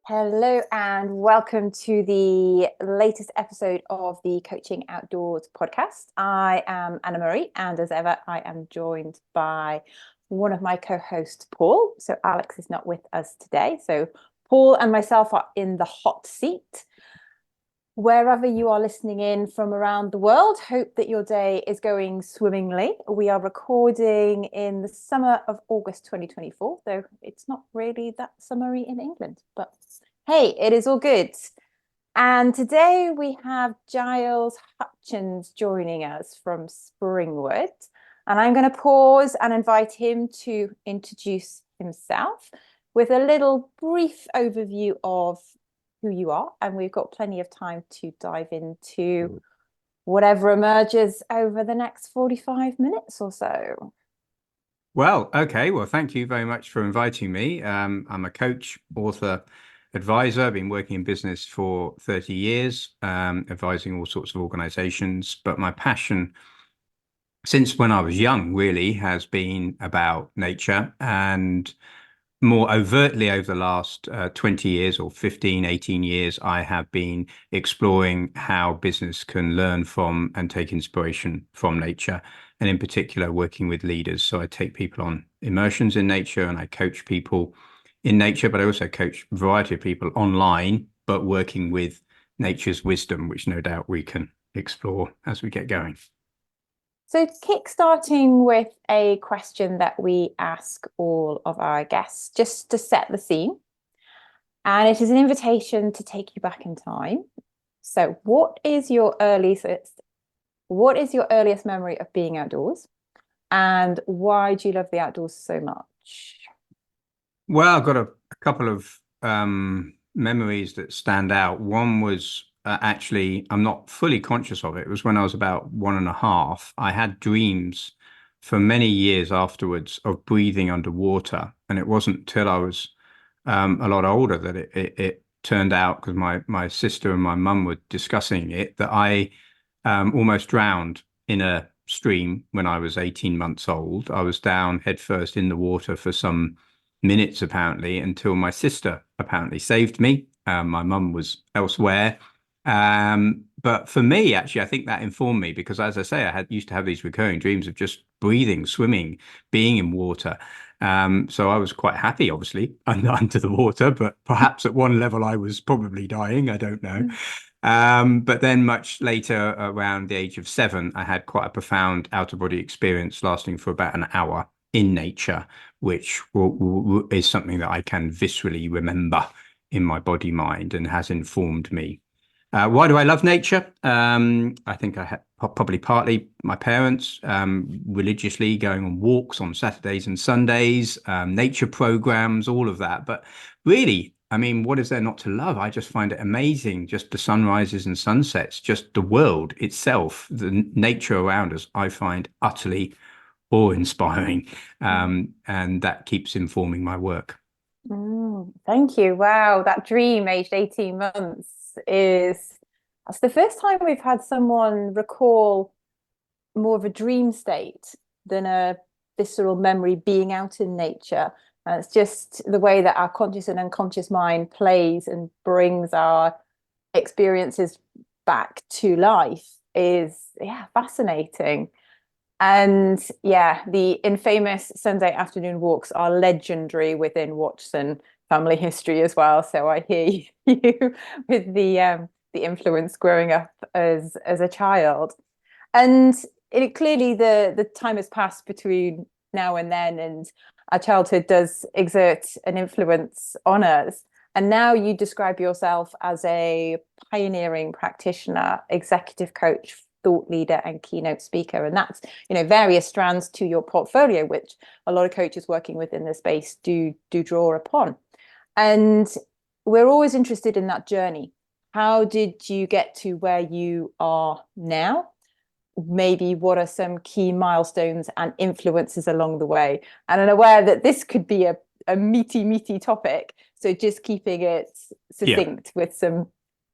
Hello and welcome to the latest episode of the Coaching Outdoors podcast. I am Anna Marie, and as ever, I am joined by one of my co-hosts, Paul. So Alex is not with us today. So Paul and myself are in the hot seat. Wherever you are listening in from around the world, hope that your day is going swimmingly. We are recording in the summer of August 2024, though it's not really that summery in England, but hey, it is all good. And today we have Giles Hutchins joining us from Springwood. And I'm going to pause and invite him to introduce himself with a little brief overview of who you are, and we've got plenty of time to dive into whatever emerges over the next 45 minutes or so. Well, okay. Well, thank you very much for inviting me. I'm a coach, author, advisor. I've been working in business for 30 years, advising all sorts of organizations. But my passion since when I was young really has been about nature, and more overtly over the last 20 years or 15, 18 years, I have been exploring how business can learn from and take inspiration from nature, and in particular, working with leaders. So I take people on immersions in nature and I coach people in nature, but I also coach a variety of people online, but working with nature's wisdom, which no doubt we can explore as we get going. So kickstarting with a question that we ask all of our guests, just to set the scene. And it is an invitation to take you back in time. So what is your earliest memory of being outdoors? And why do you love the outdoors so much? Well, I've got a couple of memories that stand out. One was actually, I'm not fully conscious of it. It was when I was about 1.5. I had dreams for many years afterwards of breathing underwater. And it wasn't till I was a lot older that it turned out, because my sister and my mum were discussing it, that I almost drowned in a stream when I was 18 months old. I was down headfirst in the water for some minutes, apparently, until my sister apparently saved me. My mum was elsewhere. But for me, actually, I think that informed me, because, as I say, I used to have these recurring dreams of just breathing, swimming, being in water. So I was quite happy, obviously, under the water, but perhaps at one level I was probably dying. I don't know. But then much later, around the age of 7, I had quite a profound out-of-body experience lasting for about an hour in nature, which is something that I can viscerally remember in my body mind and has informed me. Why do I love nature? I think I had probably partly my parents religiously going on walks on Saturdays and Sundays, nature programs, all of that. But really, I mean, what is there not to love? I just find it amazing. Just the sunrises and sunsets, just the world itself, the nature around us, I find utterly awe-inspiring. And that keeps informing my work. Thank you. Wow, that dream aged 18 months that's the first time we've had someone recall more of a dream state than a visceral memory being out in nature. And it's just the way that our conscious and unconscious mind plays and brings our experiences back to life is fascinating. And the infamous Sunday afternoon walks are legendary within Watson family history as well. So I hear you with the influence growing up as a child. And clearly the time has passed between now and then, and our childhood does exert an influence on us. And now you describe yourself as a pioneering practitioner, executive coach, thought leader, and keynote speaker. And that's, various strands to your portfolio, which a lot of coaches working within the space do draw upon. And we're always interested in that journey. How did you get to where you are now? Maybe what are some key milestones and influences along the way? And I'm aware that this could be a meaty topic. So just keeping it succinct with some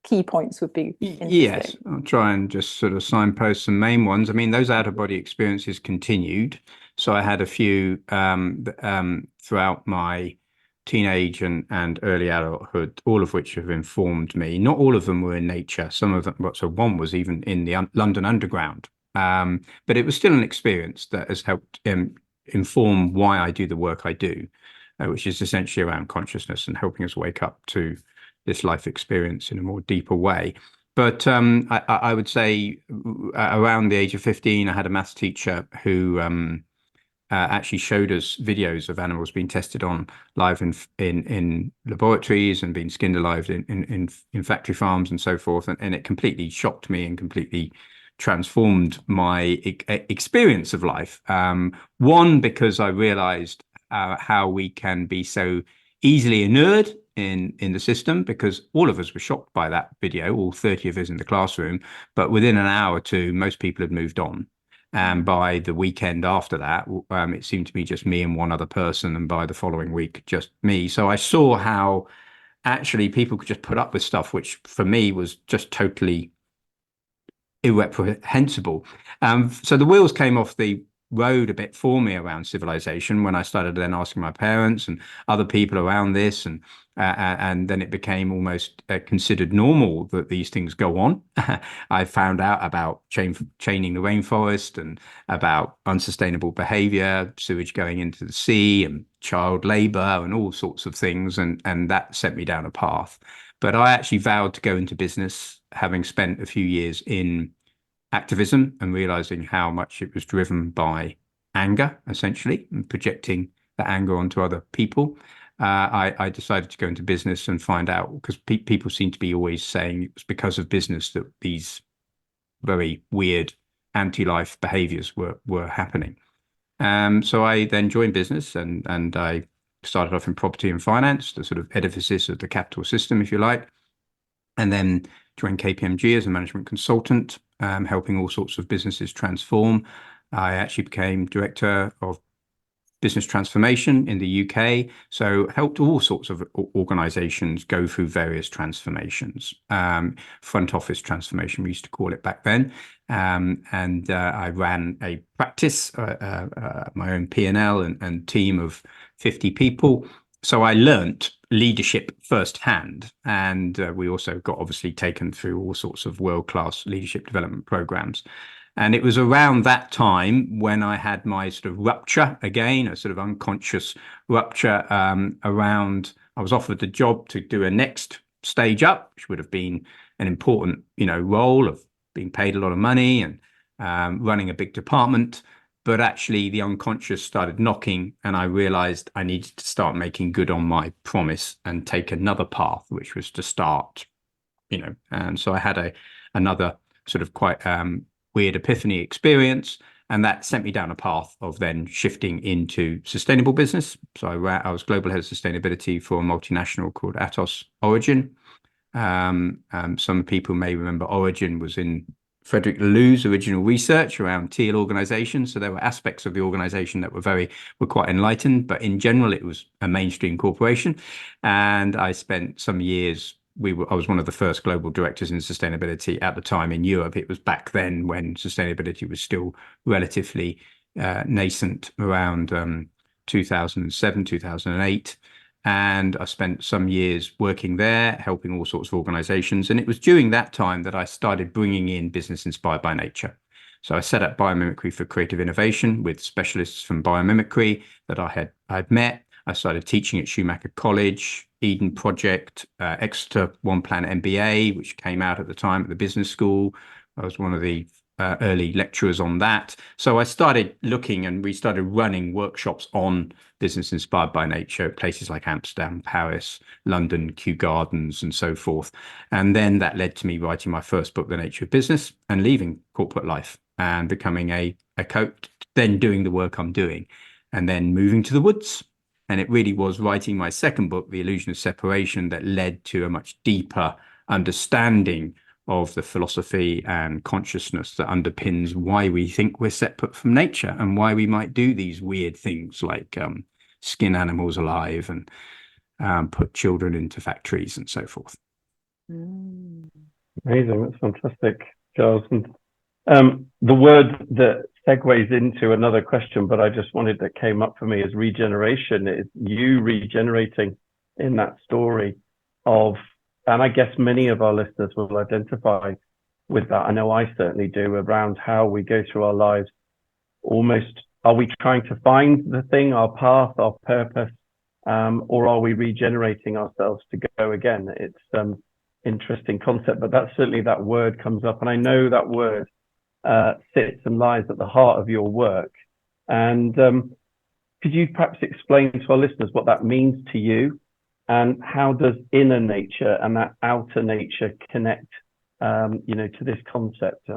key points would be Yes, interesting. I'll try and just sort of signpost some main ones. I mean, those out of body experiences continued. So I had a few throughout my teenage and early adulthood, all of which have informed me. Not all of them were in nature. Some of them, so one was even in the London Underground. But it was still an experience that has helped inform why I do the work I do, which is essentially around consciousness and helping us wake up to this life experience in a more deeper way. But I would say around the age of 15, I had a maths teacher who actually showed us videos of animals being tested on live in laboratories and being skinned alive in factory farms and so forth. And it completely shocked me and completely transformed my experience of life. One, because I realized how we can be so easily inured in the system, because all of us were shocked by that video, all 30 of us in the classroom, but within an hour or two, most people had moved on. And by the weekend after that, it seemed to be just me and one other person. And by the following week, just me. So I saw how actually people could just put up with stuff, which for me was just totally irreprehensible. So the wheels came off the road a bit for me around civilization when I started then asking my parents and other people around this, and then it became almost considered normal that these things go on. I found out about chaining the rainforest and about unsustainable behavior, sewage going into the sea and child labor and all sorts of things, and that sent me down a path. But I actually vowed to go into business, having spent a few years in activism and realizing how much it was driven by anger, essentially, and projecting that anger onto other people. I decided to go into business and find out, because people seem to be always saying it was because of business that these very weird anti-life behaviors were happening. So I then joined business and I started off in property and finance, the sort of edifices of the capital system, if you like, and then joined KPMG as a management consultant, helping all sorts of businesses transform. I actually became director of business transformation in the UK, so helped all sorts of organizations go through various transformations. Front office transformation, we used to call it back then. And I ran a practice, my own P&L and team of 50 people. So I learnt leadership firsthand, and we also got obviously taken through all sorts of world-class leadership development programs. And it was around that time when I had my sort of rupture again, a sort of unconscious rupture around, I was offered the job to do a next stage up, which would have been an important, role of being paid a lot of money and running a big department. But actually the unconscious started knocking, and I realized I needed to start making good on my promise and take another path, which was to start, and so I had another sort of quite weird epiphany experience, and that sent me down a path of then shifting into sustainable business. So I was global head of sustainability for a multinational called Atos Origin. Some people may remember Origin was in Frederick Laloux's original research around teal organizations. So there were aspects of the organization that were quite enlightened, but in general, it was a mainstream corporation. And I spent some years, I was one of the first global directors in sustainability at the time in Europe. It was back then when sustainability was still relatively nascent, around 2007, 2008. And I spent some years working there, helping all sorts of organizations. And it was during that time that I started bringing in business inspired by nature. So I set up Biomimicry for Creative Innovation with specialists from biomimicry that I'd met. I started teaching at Schumacher College, Eden Project, Exeter One Planet MBA, which came out at the time at the business school. I was one of the early lecturers on that. So I started looking, and we started running workshops on business inspired by nature at places like Amsterdam, Paris, London, Kew Gardens, and so forth. And then that led to me writing my first book, The Nature of Business, and leaving corporate life and becoming a coach, then doing the work I'm doing, and then moving to the woods. And it really was writing my second book, The Illusion of Separation, that led to a much deeper understanding of the philosophy and consciousness that underpins why we think we're separate from nature and why we might do these weird things like skin animals alive and put children into factories and so forth. Amazing. That's fantastic, Giles. And the word that segues into another question, but I just wanted that came up for me is regeneration. Is you regenerating in that story of, and I guess many of our listeners will identify with that. I know I certainly do, around how we go through our lives. Almost, are we trying to find the thing, our path, our purpose, or are we regenerating ourselves to go again? It's interesting concept, but that's certainly that word comes up, and I know that word sits and lies at the heart of your work. And could you perhaps explain to our listeners what that means to you, and how does inner nature and that outer nature connect, to this concept?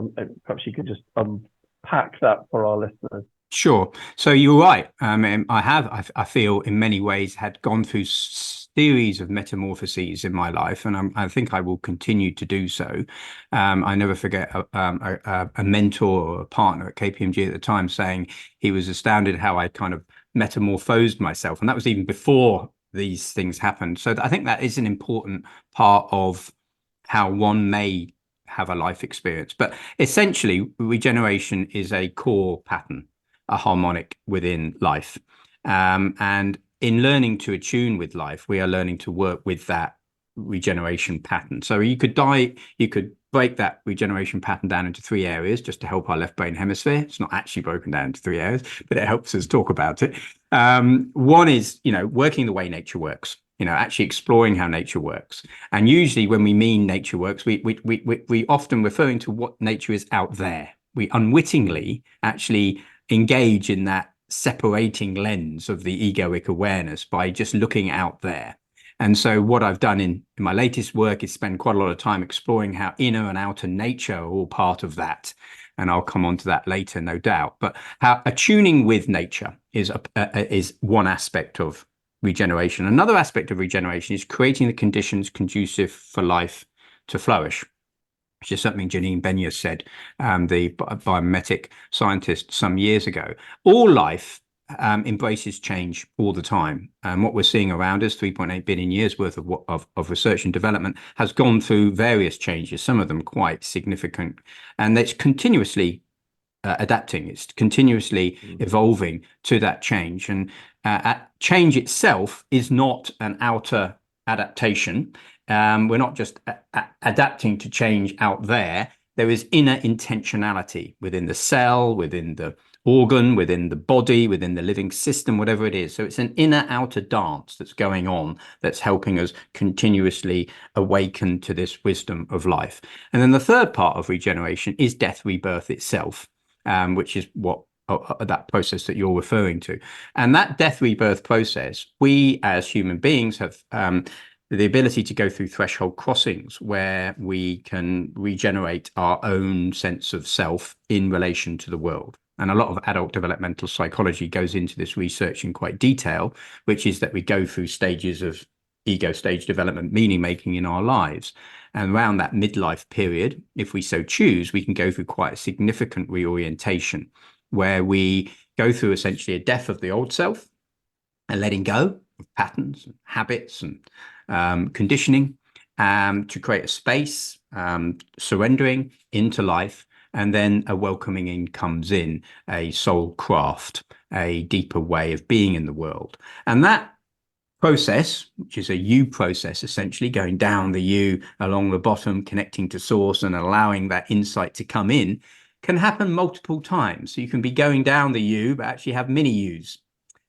Perhaps you could just unpack that for our listeners. Sure. So you're right. I feel in many ways had gone through series of metamorphoses in my life, and I think I will continue to do so. I never forget a mentor or a partner at KPMG at the time saying he was astounded how I kind of metamorphosed myself, and that was even before these things happened. So I think that is an important part of how one may have a life experience. But essentially, regeneration is a core pattern, a harmonic within life. And in learning to attune with life, we are learning to work with that regeneration pattern. So you could break that regeneration pattern down into three areas just to help our left brain hemisphere. It's not actually broken down into three areas, but it helps us talk about it. One is, working the way nature works, actually exploring how nature works. And usually when we mean nature works, we often referring to what nature is out there. We unwittingly actually engage in that separating lens of the egoic awareness by just looking out there. And so what I've done in my latest work is spend quite a lot of time exploring how inner and outer nature are all part of that. And I'll come on to that later, no doubt. But how attuning with nature is one aspect of regeneration. Another aspect of regeneration is creating the conditions conducive for life to flourish, which is something Janine Benyus said, the biomimetic scientist some years ago. All life embraces change all the time. And what we're seeing around us, 3.8 billion years worth of research and development, has gone through various changes, some of them quite significant. And it's continuously adapting. It's continuously evolving to that change. And change itself is not an outer adaptation. We're not just adapting to change out there. There is inner intentionality within the cell, within the organ, within the body, within the living system, whatever it is. So it's an inner outer dance that's going on that's helping us continuously awaken to this wisdom of life. And then the third part of regeneration is death rebirth itself, which is what that process that you're referring to. And that death rebirth process, we as human beings have the ability to go through threshold crossings where we can regenerate our own sense of self in relation to the world. And a lot of adult developmental psychology goes into this research in quite detail, which is that we go through stages of ego stage development, meaning making in our lives. And around that midlife period, if we so choose, we can go through quite a significant reorientation where we go through essentially a death of the old self, and letting go of patterns, and habits, and conditioning, to create a space, surrendering into life, and then a welcoming in comes in, a soul craft, a deeper way of being in the world. And that process, which is a U process, essentially going down the U along the bottom, connecting to source and allowing that insight to come in, can happen multiple times. So you can be going down the U, but actually have mini U's.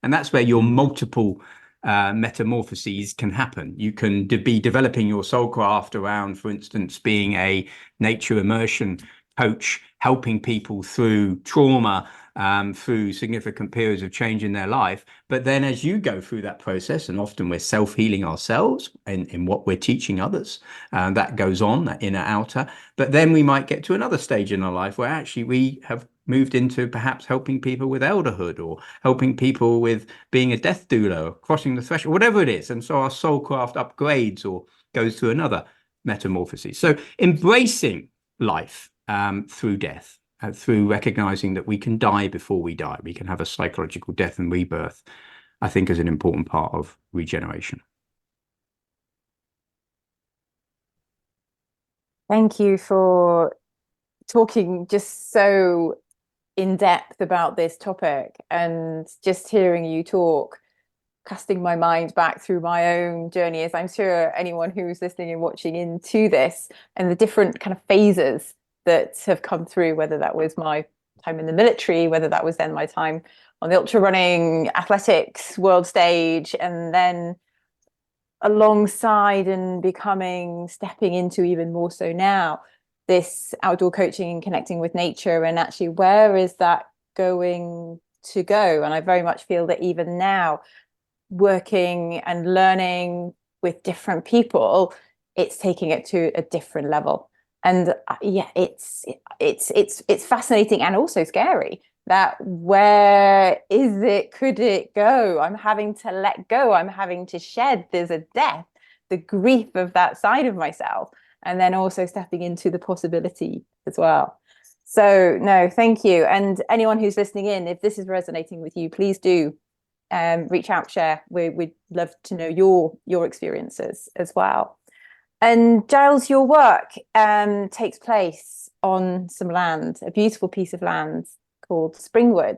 And that's where your multiple metamorphoses can happen. You can be developing your soul craft around, for instance, being a nature immersion coach, helping people through trauma, through significant periods of change in their life. But then as you go through that process, and often we're self-healing ourselves in what we're teaching others, that goes on, that inner outer. But then we might get to another stage in our life where actually we have moved into perhaps helping people with elderhood, or helping people with being a death doula, or crossing the threshold, whatever it is. And so our soul craft upgrades or goes through another metamorphosis. So embracing life through death, through recognizing that we can die before we die, we can have a psychological death and rebirth, I think is an important part of regeneration. Thank you for talking just so in depth about this topic, and just hearing you talk, casting my mind back through my own journey, as I'm sure anyone who's listening and watching into this, and the different kind of phases that have come through, whether that was my time in the military, whether that was then my time on the ultra running athletics world stage, and then alongside and stepping into even more so now, this outdoor coaching and connecting with nature, and actually where is that going to go? And I very much feel that even now, working and learning with different people, it's taking it to a different level. And yeah, it's fascinating and also scary, that where is it, could it go? I'm having to let go, I'm having to shed, there's a death, the grief of that side of myself, and then also stepping into the possibility as well. So no, thank you. And anyone who's listening in, if this is resonating with you, please do reach out, share. We'd love to know your experiences as well. And Giles, your work takes place on some land, a beautiful piece of land called Springwood.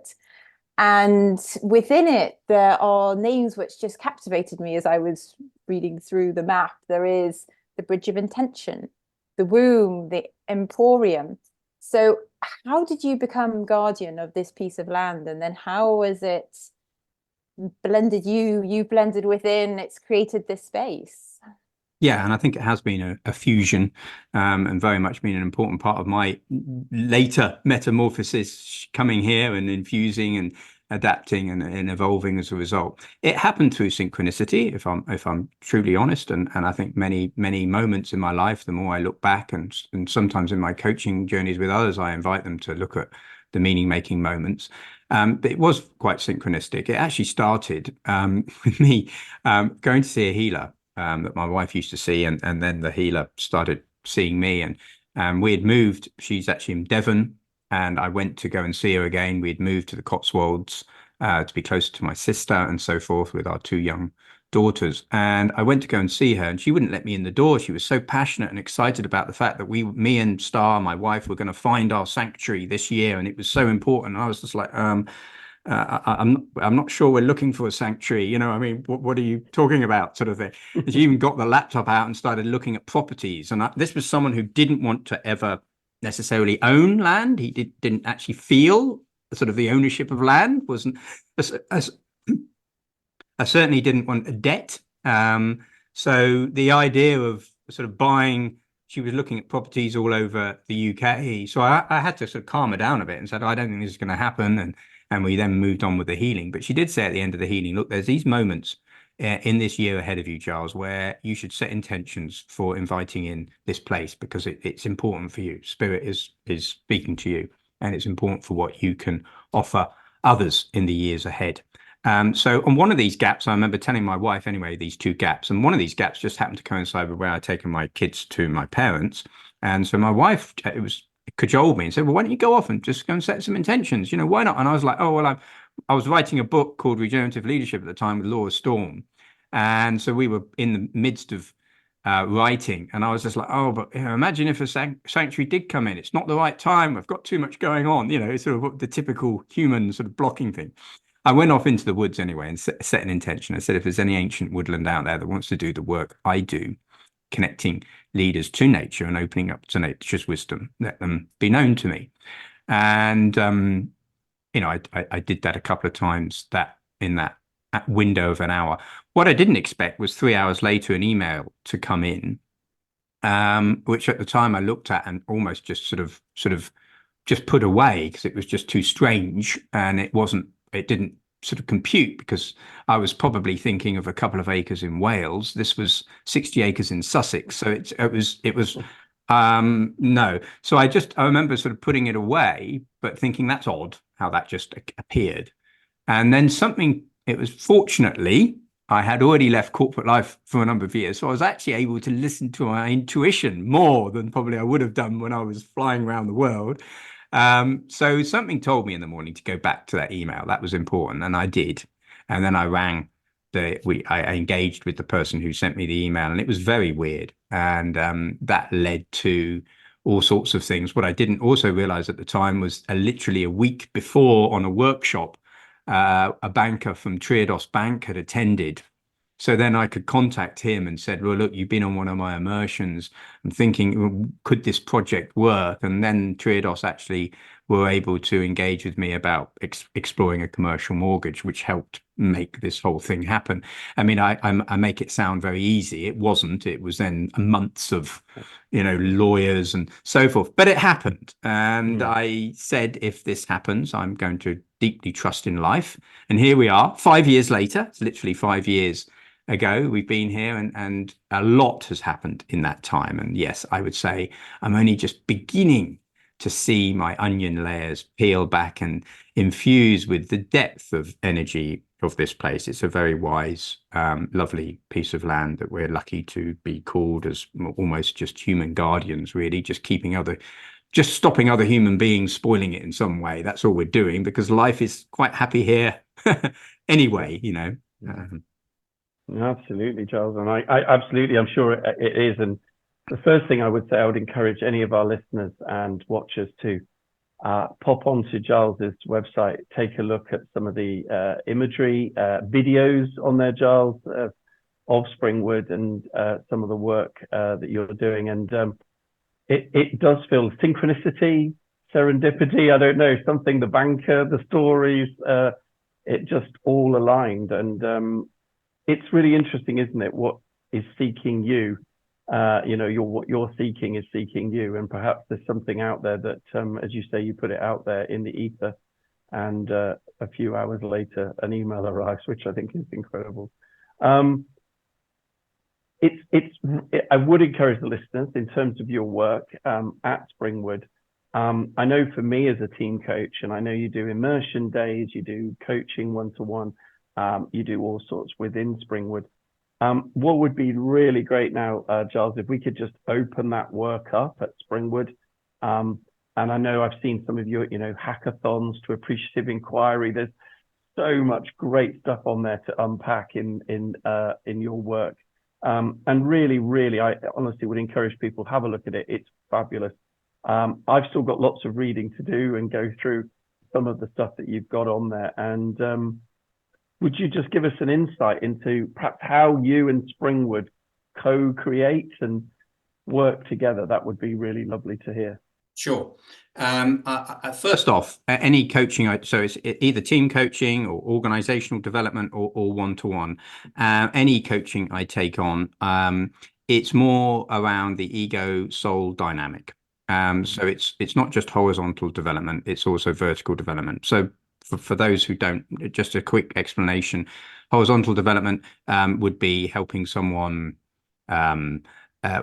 And within it, there are names which just captivated me as I was reading through the map. There is the Bridge of Intention, the Womb, the Emporium. So how did you become guardian of this piece of land? And then how was it blended you blended within, it's created this space? Yeah, and I think it has been a fusion, and very much been an important part of my later metamorphosis, coming here and infusing and adapting and evolving as a result. It happened through synchronicity, if I'm truly honest, and I think many moments in my life, the more I look back, and sometimes in my coaching journeys with others, I invite them to look at the meaning-making moments. But it was quite synchronistic. It actually started with me going to see a healer that my wife used to see, and then the healer started seeing me, and we had moved. She's actually in Devon, and I went to go and see her again. We had moved to the Cotswolds to be closer to my sister and so forth, with our two young daughters. And I went to go and see her, and she wouldn't let me in the door. She was so passionate and excited about the fact that me and Star, my wife, were going to find our sanctuary this year, and it was so important. And I was just like, I'm not sure we're looking for a sanctuary. You know, I mean, what are you talking about, sort of thing. And she even got the laptop out and started looking at properties. And this was someone who didn't want to ever necessarily own land. He didn't actually feel sort of the ownership of land, wasn't as I certainly didn't want a debt. So the idea of sort of buying, she was looking at properties all over the UK. So I had to sort of calm her down a bit and said, I don't think this is going to happen. And we then moved on with the healing. But she did say at the end of the healing, look, there's these moments in this year ahead of you, Giles, where you should set intentions for inviting in this place, because it's important for you. Spirit is speaking to you, and it's important for what you can offer others in the years ahead. So on one of these gaps, I remember telling my wife anyway, these two gaps, and one of these gaps just happened to coincide with where I'd taken my kids to my parents. And so my wife, cajoled me and said, well, why don't you go off and just go and set some intentions? You know, why not? And I was like, oh, well, I was writing a book called Regenerative Leadership at the time with Laura Storm. And so we were in the midst of writing, and I was just like, oh, but you know, imagine if a sanctuary did come in. It's not the right time. I've got too much going on. You know, it's sort of the typical human sort of blocking thing. I went off into the woods anyway and set an intention. I said, if there's any ancient woodland out there that wants to do the work I do, connecting leaders to nature and opening up to nature's wisdom, let them be known to me. And, you know, I did that a couple of times in that window of an hour. What I didn't expect was 3 hours later an email to come in, which at the time I looked at and almost just sort of just put away, because it was just too strange, and it didn't sort of compute, because I was probably thinking of a couple of acres in Wales. This was 60 acres in Sussex. So it was no. So I remember sort of putting it away, but thinking that's odd how that just appeared. And then it was fortunately, I had already left corporate life for a number of years. So I was actually able to listen to my intuition more than probably I would have done when I was flying around the world. So something told me in the morning to go back to that email. That was important, and I did. And then I rang I engaged with the person who sent me the email, and it was very weird. And that led to all sorts of things. What I didn't also realize at the time was literally a week before, on a workshop, a banker from Triodos Bank had attended. So then I could contact him and said, well, look, you've been on one of my immersions. I'm thinking, could this project work? And then Triodos actually were able to engage with me about exploring a commercial mortgage, which helped make this whole thing happen. I mean, I make it sound very easy. It wasn't. It was then months of, lawyers and so forth. But it happened. And I said, if this happens, I'm going to deeply trust in life. And here we are, 5 years later. It's literally 5 years ago we've been here, and a lot has happened in that time. And yes, I would say I'm only just beginning to see my onion layers peel back and infuse with the depth of energy of this place. It's a very wise, lovely piece of land that we're lucky to be called as almost just human guardians, really, just stopping other human beings spoiling it in some way. That's all we're doing, because life is quite happy here anyway, Absolutely, Giles. And I absolutely, I'm sure it is. And the first thing I would say, I would encourage any of our listeners and watchers to pop onto Giles's website, take a look at some of the imagery, videos on there, Giles, of Springwood, and some of the work that you're doing. And it does feel synchronicity, serendipity, I don't know, something, the banker, the stories, it just all aligned. And it's really interesting, isn't it? What is seeking you? What you're seeking is seeking you, and perhaps there's something out there that, as you say, you put it out there in the ether, and a few hours later, an email arrives, which I think is incredible. I would encourage the listeners, in terms of your work at Springwood. I know for me as a team coach, and I know you do immersion days, you do coaching one-to-one. You do all sorts within Springwood. What would be really great now, Giles, if we could just open that work up at Springwood. And I know I've seen some of your, hackathons to appreciative inquiry. There's so much great stuff on there to unpack in your work. And really, I honestly would encourage people, have a look at it. It's fabulous. I've still got lots of reading to do and go through some of the stuff that you've got on there. And would you just give us an insight into perhaps how you and Springwood co-create and work together? That would be really lovely to hear. Sure. First off, any coaching, so it's either team coaching or organizational development or one-to-one. Any coaching I take on, it's more around the ego-soul dynamic. So it's not just horizontal development, it's also vertical development. So for those who don't, just a quick explanation. Horizontal development would be helping someone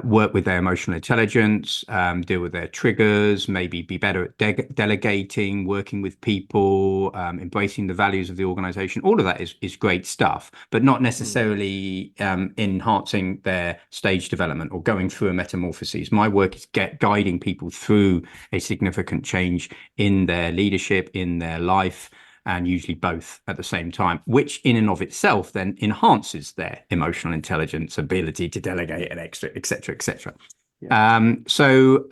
work with their emotional intelligence, deal with their triggers, maybe be better at delegating, working with people, embracing the values of the organization. All of that is great stuff, but not necessarily enhancing their stage development or going through a metamorphosis. My work is guiding people through a significant change in their leadership, in their life, and usually both at the same time, which in and of itself then enhances their emotional intelligence, ability to delegate, and et cetera, et cetera. Yeah. So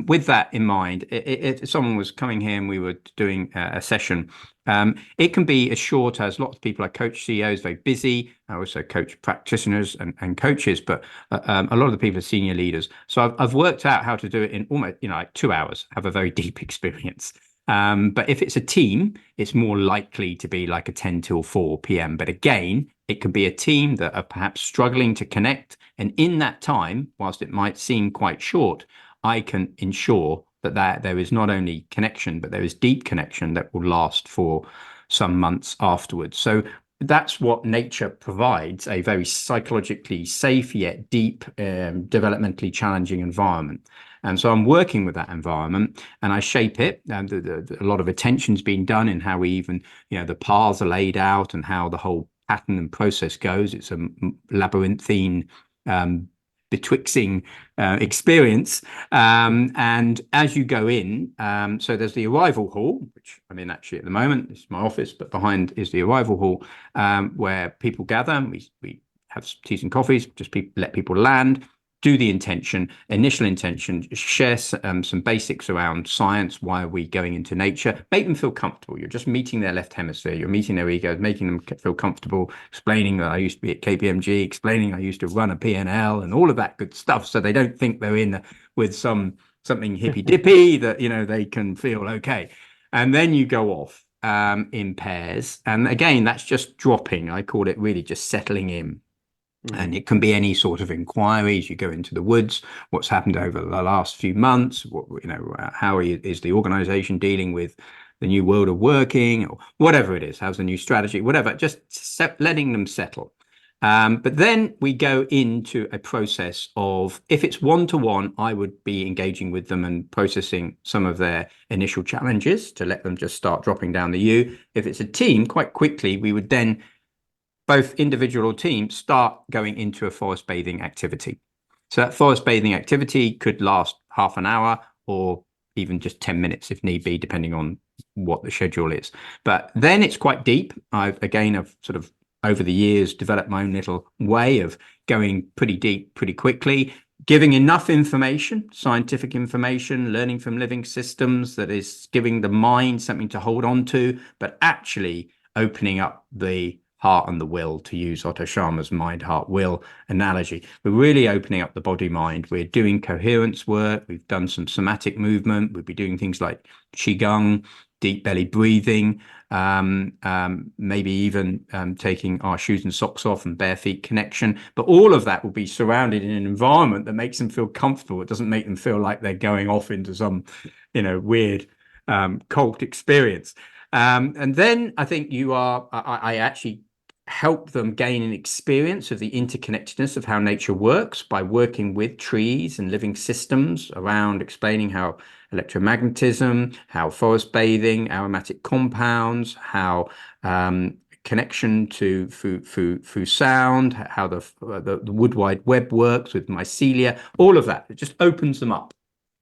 with that in mind, if someone was coming here and we were doing a session, it can be as short as, lots of people I coach CEOs, very busy. I also coach practitioners and coaches, but a lot of the people are senior leaders. So I've worked out how to do it in almost, like 2 hours, have a very deep experience. But if it's a team, it's more likely to be like a 10 till 4 p.m. But again, it can be a team that are perhaps struggling to connect. And in that time, whilst it might seem quite short, I can ensure that there is not only connection, but there is deep connection that will last for some months afterwards. So that's what nature provides, a very psychologically safe yet deep, developmentally challenging environment. And so I'm working with that environment and I shape it. And a lot of attention's been done in how we even, the paths are laid out and how the whole pattern and process goes. It's a labyrinthine betwixting experience. And as you go in, so there's the arrival hall, which I'm in actually at the moment. This is my office, but behind is the arrival hall, where people gather. We have teas and coffees, just let people land, do the initial intention, share some basics around science. Why are we going into nature? Make them feel comfortable. You're just meeting their left hemisphere. You're meeting their ego, making them feel comfortable, explaining that I used to be at KPMG, explaining I used to run a P&L and all of that good stuff. So they don't think they're in with something hippy dippy that, they can feel okay. And then you go off in pairs. And again, that's just dropping. I call it really just settling in. And it can be any sort of inquiries. You go into the woods. What's happened over the last few months? How is the organization dealing with the new world of working, or whatever it is? How's the new strategy? Whatever. Just letting them settle. But then we go into a process of, if it's one-to-one, I would be engaging with them and processing some of their initial challenges to let them just start dropping down the U. If it's a team, quite quickly we would then, both individual or team, start going into a forest bathing activity. So that forest bathing activity could last half an hour or even just 10 minutes if need be, depending on what the schedule is. But then it's quite deep. I've sort of over the years developed my own little way of going pretty deep pretty quickly, giving enough information, scientific information, learning from living systems that is giving the mind something to hold on to, but actually opening up the heart and the will, to use Otto Scharmer's mind, heart, will analogy. We're really opening up the body mind. We're doing coherence work. We've done some somatic movement. We'll be doing things like Qigong, deep belly breathing, maybe even taking our shoes and socks off and bare feet connection. But all of that will be surrounded in an environment that makes them feel comfortable. It doesn't make them feel like they're going off into some, weird cult experience. And then I think I actually help them gain an experience of the interconnectedness of how nature works by working with trees and living systems around explaining how electromagnetism, how forest bathing, aromatic compounds, how connection to through sound, how the wood wide web works with mycelia, all of that. It just opens them up,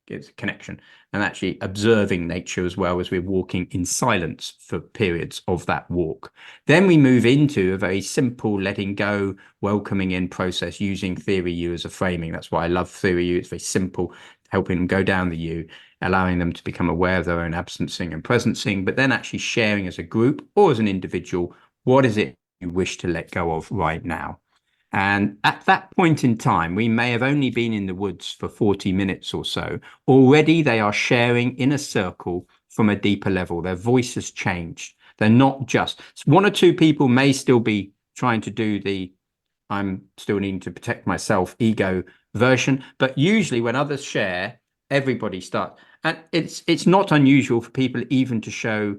gives a connection, and actually observing nature as well as we're walking in silence for periods of that walk. Then we move into a very simple letting go, welcoming in process using theory U as a framing. That's why I love theory U. It's very simple, helping them go down the U, allowing them to become aware of their own absencing and presencing, but then actually sharing as a group or as an individual, what is it you wish to let go of right now? And at that point in time, we may have only been in the woods for 40 minutes or so. Already they are sharing in a circle from a deeper level. Their voice has changed. They're not just, one or two people may still be trying to do the I'm still needing to protect myself ego version, but usually when others share, everybody starts. And it's not unusual for people even to show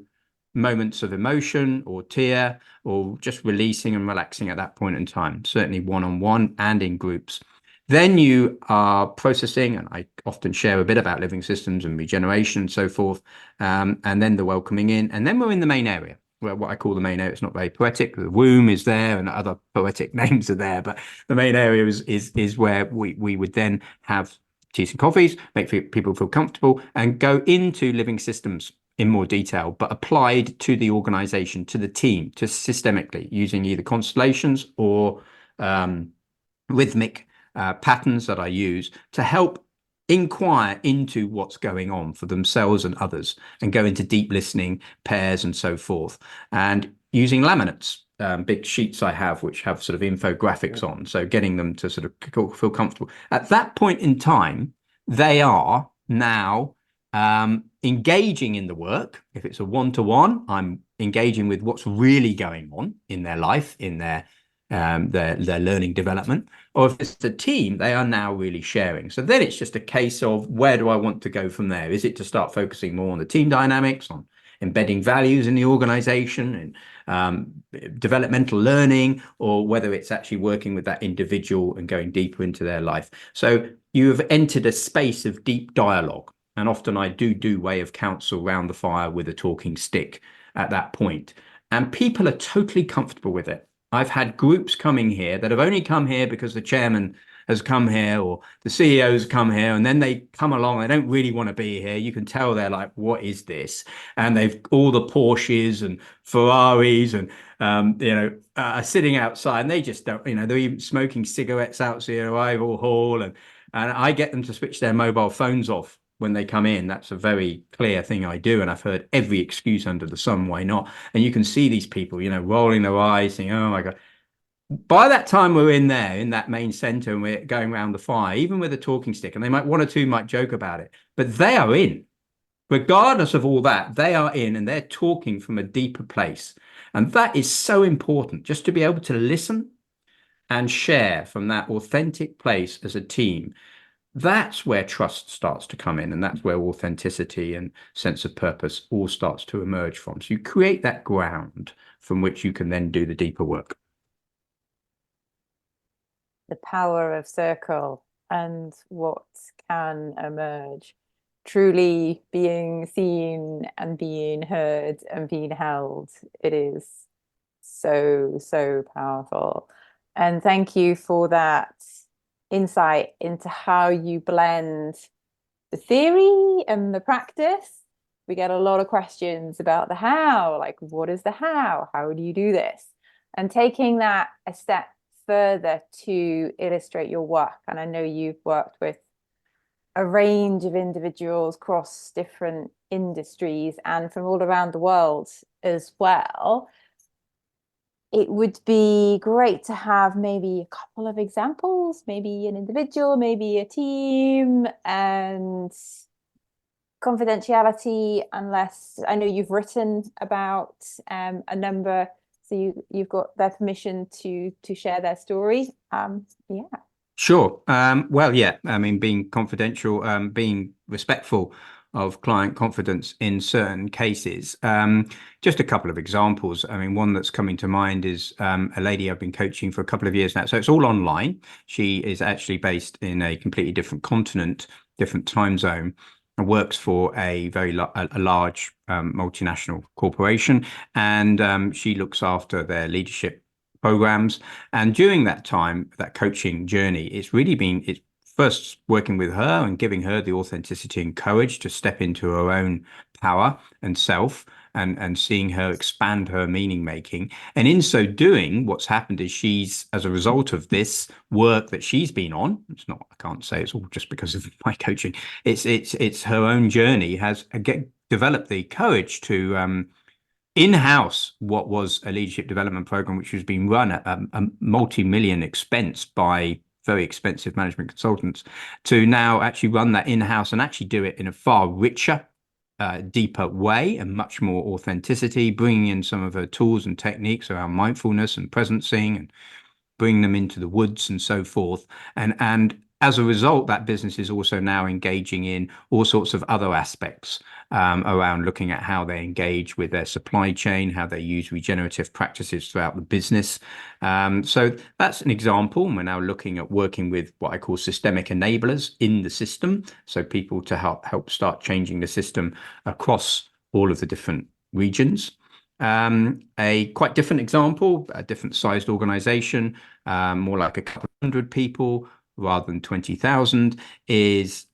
moments of emotion or tear or just releasing and relaxing at that point in time, certainly one-on-one and in groups. Then you are processing, and I often share a bit about living systems and regeneration and so forth, and then the welcoming in, and then we're in the main area, where what I call the main area. It's not very poetic. The womb is there and other poetic names are there, but the main area is where we would then have teas and coffees, make people feel comfortable, and go into living systems in more detail, but applied to the organization, to the team, to systemically, using either constellations or rhythmic patterns that I use to help inquire into what's going on for themselves and others, and go into deep listening, pairs and so forth, and using laminates, big sheets I have which have sort of infographics on, so getting them to sort of feel comfortable. At that point in time, they are now engaging in the work. If it's a one-to-one, I'm engaging with what's really going on in their life, in their learning development. Or if it's a team, they are now really sharing. So then it's just a case of, where do I want to go from there? Is it to start focusing more on the team dynamics, on embedding values in the organization and developmental learning, or whether it's actually working with that individual and going deeper into their life? So you have entered a space of deep dialogue. And often I do way of counsel round the fire with a talking stick at that point. And people are totally comfortable with it. I've had groups coming here that have only come here because the chairman has come here, or the CEO's come here, and then they come along, they don't really want to be here. You can tell they're like, what is this? And they've all the Porsches and Ferraris and are sitting outside, and they just don't, they're even smoking cigarettes outside the arrival hall, and I get them to switch their mobile phones off when they come in. That's a very clear thing I do, and I've heard every excuse under the sun why not. And you can see these people, rolling their eyes, saying, "Oh my God." By that time we're in there in that main center and we're going around the fire, even with a talking stick, and they might, one or two might joke about it, but they are in. Regardless of all that, they are in, and they're talking from a deeper place. And that is so important, just to be able to listen and share from that authentic place as a team. That's where trust starts to come in, and that's where authenticity and sense of purpose all starts to emerge from. So you create that ground from which you can then do the deeper work. The power of circle and what can emerge. Truly being seen and being heard and being held. It is so, so powerful. And thank you for that insight into how you blend the theory and the practice. We get a lot of questions about the how, like, what is the how? How do you do this? And taking that a step further to illustrate your work. And I know you've worked with a range of individuals across different industries and from all around the world as well. It would be great to have maybe a couple of examples, maybe an individual, maybe a team, and confidentiality, unless I know you've written about a number, so you've got their permission to share their story. Yeah. Sure. Well, yeah, I mean, being confidential, being respectful of client confidence in certain cases. Just a couple of examples. I mean, one that's coming to mind is a lady I've been coaching for a couple of years now. So it's all online. She is actually based in a completely different continent, different time zone, and works for a very large multinational corporation. And she looks after their leadership programs. And during that time, that coaching journey, it's first working with her and giving her the authenticity and courage to step into her own power and self, and seeing her expand her meaning making. And in so doing, what's happened is she's, as a result of this work that she's been on, it's not, I can't say it's all just because of my coaching, it's her own journey has developed the courage to in-house what was a leadership development program, which was being run at a multi-million expense by very expensive management consultants, to now actually run that in-house and actually do it in a far richer, deeper way, and much more authenticity, bringing in some of her tools and techniques around mindfulness and presencing, and bring them into the woods and so forth. And as a result, that business is also now engaging in all sorts of other aspects around looking at how they engage with their supply chain, how they use regenerative practices throughout the business. So that's an example. We're now looking at working with what I call systemic enablers in the system. So people to help start changing the system across all of the different regions. A quite different example, a different sized organization, more like a couple hundred people rather than 20,000, is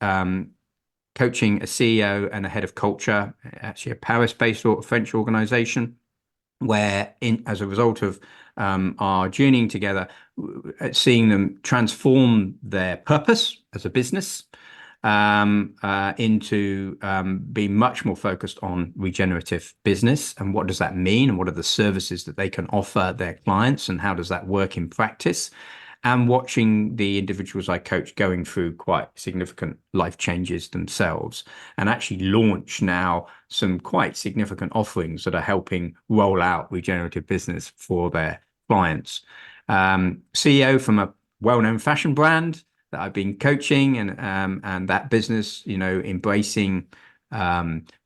coaching a CEO and a head of culture, actually a Paris-based or French organization, where as a result of our journeying together, seeing them transform their purpose as a business into being much more focused on regenerative business. And what does that mean? And what are the services that they can offer their clients? And how does that work in practice? And watching the individuals I coach going through quite significant life changes themselves, and actually launch now some quite significant offerings that are helping roll out regenerative business for their clients. CEO from a well-known fashion brand that I've been coaching, and that business, embracing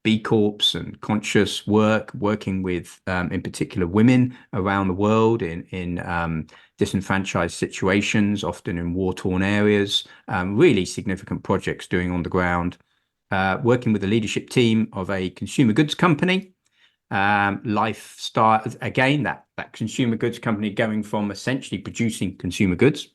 B Corps and conscious working with, in particular, women around the world in disenfranchised situations, often in war-torn areas, really significant projects doing on the ground, working with the leadership team of a consumer goods company, lifestyle, again, that consumer goods company going from essentially producing consumer goods,